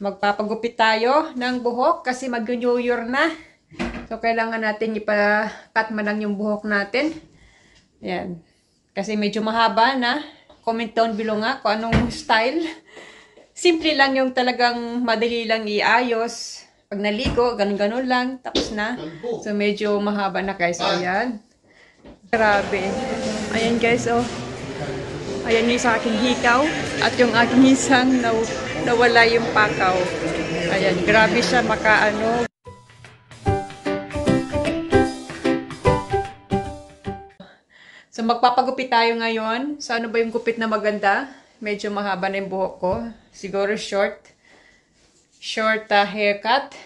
Magpapagupit tayo ng buhok kasi mag-New Year na. So, kailangan natin ipa-cut man lang yung buhok natin. Ayan. Kasi medyo mahaba na. Comment down below nga kung anong style. Simple lang yung talagang madali lang iayos. Pag naligo, ganun-ganun lang. Tapos na. So, medyo mahaba na guys. Ayan. Grabe. Ayan guys, oh. Ayan yung sa aking hikaw. At yung aking isang nawala yung pakaw. Ayan, grabe siya makaano. So, magpapagupit tayo ngayon. So, ano ba yung gupit na maganda? Medyo mahaba na yung buhok ko. Siguro short haircut.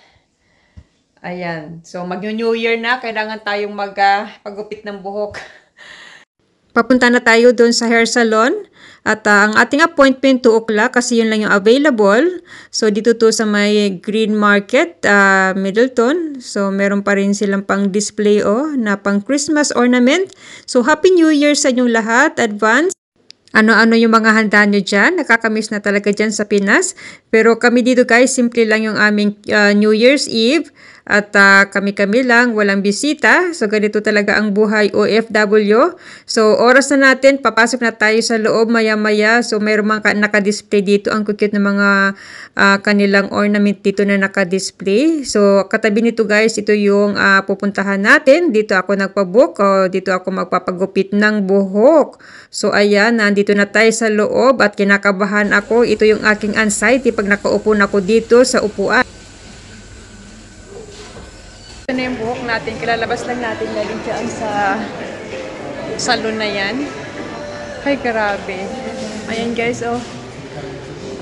Ayan. So, mag-New Year na. Kailangan tayong magpagupit ng buhok. Papunta na tayo doon sa hair salon. At ang ating appointment 2 o'clock kasi yun lang yung available. So, dito to sa may Green Market, Middleton. So, meron pa rin silang pang display na pang Christmas ornament. So, Happy New Year sa inyong lahat. Advance. Ano-ano yung mga handa nyo dyan. Nakakamiss na talaga dyan sa Pinas. Pero kami dito guys, simple lang yung aming New Year's Eve. At kami-kami lang, walang bisita. So, ganito talaga ang buhay OFW. So, oras na natin, papasok na tayo sa loob maya-maya. So, mayroon mga naka-display dito. Ang cute na mga kanilang ornament dito na naka-display. So, katabi nito guys, ito yung pupuntahan natin. Dito ako nagpabook. Dito ako magpapagupit ng buhok. So, ayan, nandito na tayo sa loob at kinakabahan ako. Ito yung aking anxiety pag nakaupo na ako dito sa upuan. Ito na yung buhok natin. Kilalabas lang natin galing dyan sa salon na yan. Ay, grabe. Ayan guys, oh.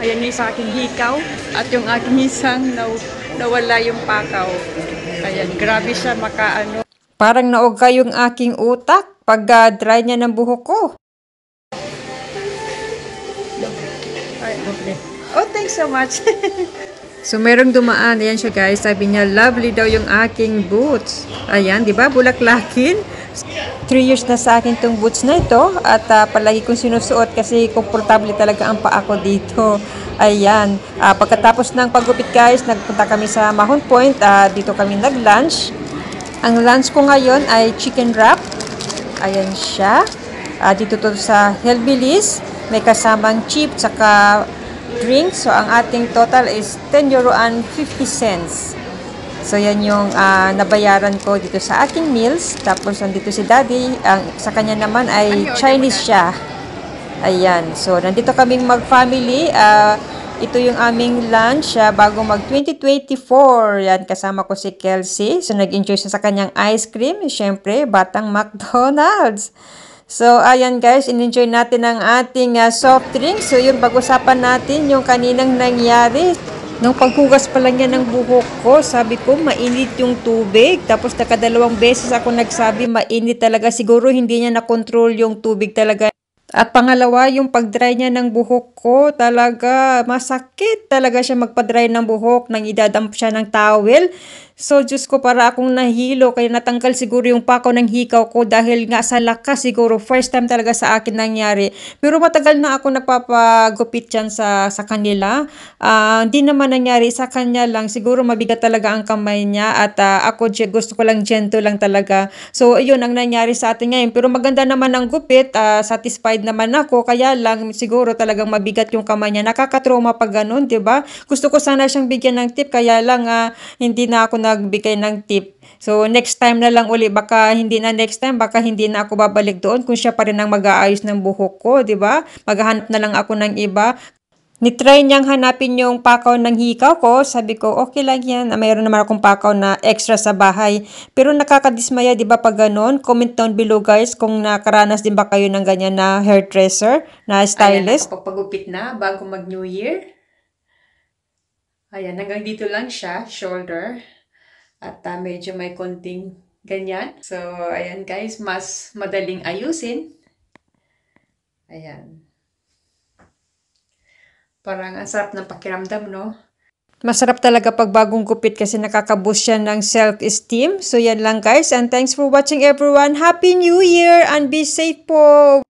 Ayan yung sa aking hikaw. At yung aking isang nawala yung pakaw. Ayan, grabe siya makaano. Parang naoga yung aking utak pag dry niya ng buhok ko. Oh, thanks so much. So, merong dumaan. Ayan siya guys. Sabi niya, lovely daw yung aking boots. Ayan, di ba? Bulaklakin. 3 years na sa akin tong boots na ito. At palagi kong sinusuot kasi komportable talaga ang paa ko dito. Ayan. Pagkatapos ng paggupit guys, nagpunta kami sa Mahon Point. Dito kami nag-lunch. Ang lunch ko ngayon ay chicken wrap. Ayan siya. Dito to sa Hillbillies. May kasamang chip, saka drink. So, ang ating total is €10.50. So, yan yung nabayaran ko dito sa aking meals. Tapos, nandito si Daddy. Sa kanya naman ay Chinese siya. Ayan. So, nandito kaming mag-family. Ito yung aming lunch bago mag-2024. Yan, kasama ko si Kelsey. So, nag-enjoy siya sa kanyang ice cream. Siyempre, batang McDonald's. So, ayan guys, in-enjoy natin ang ating soft drink. So, yun, pag-usapan natin yung kaninang nangyari. Nung paghugas pa lang yan ng buhok ko, sabi ko, mainit yung tubig. Tapos, nakadalawang beses ako nagsabi, mainit talaga. Siguro, hindi niya na-control yung tubig talaga. At pangalawa, yung pag-dry niya ng buhok ko, talaga masakit talaga siya magpa-dry ng buhok nang idadamp siya ng towel. So, Diyos ko, para akong nahilo. Kaya natanggal siguro yung pakaw ng hikaw ko dahil nga sa lakas siguro. First time talaga sa akin nangyari. Pero matagal na ako nagpapagupit dyan sa kanila. Hindi naman nangyari sa kanya lang. Siguro mabigat talaga ang kamay niya. At ako gusto ko lang gentle lang talaga. So, yun ang nangyari sa atin ngayon. Pero maganda naman ang gupit. Satisfied naman ako. Kaya lang siguro talagang mabigat yung kamay niya. Nakakatrauma pag ganun, diba? Gusto ko sana siyang bigyan ng tip. Kaya lang hindi na ako nagbigay ng tip. So, next time na lang uli. Baka hindi na next time. Baka hindi na ako babalik doon kung siya pa rin ang mag-aayos ng buhok ko, di ba? Maghahanap na lang ako ng iba. Nitry niyang hanapin yung pakaw ng hikaw ko. Sabi ko, okay lang yan. Mayroon naman akong pakaw na extra sa bahay. Pero nakakadismaya, di ba, pag ganun? Comment down below, guys, kung nakaranas din ba kayo ng ganyan na hairdresser, na stylist. Ayan, nakapagpagupit na bago mag-New Year. Ayan, hanggang dito lang siya, shoulder. At medyo may konting ganyan. So, ayan guys, mas madaling ayusin. Ayan. Parang ang sarap ng pakiramdam, no? Masarap talaga pag bagong gupit kasi nakaka-boost siya ng self-esteem. So, yan lang guys. And thanks for watching everyone. Happy New Year and be safe po!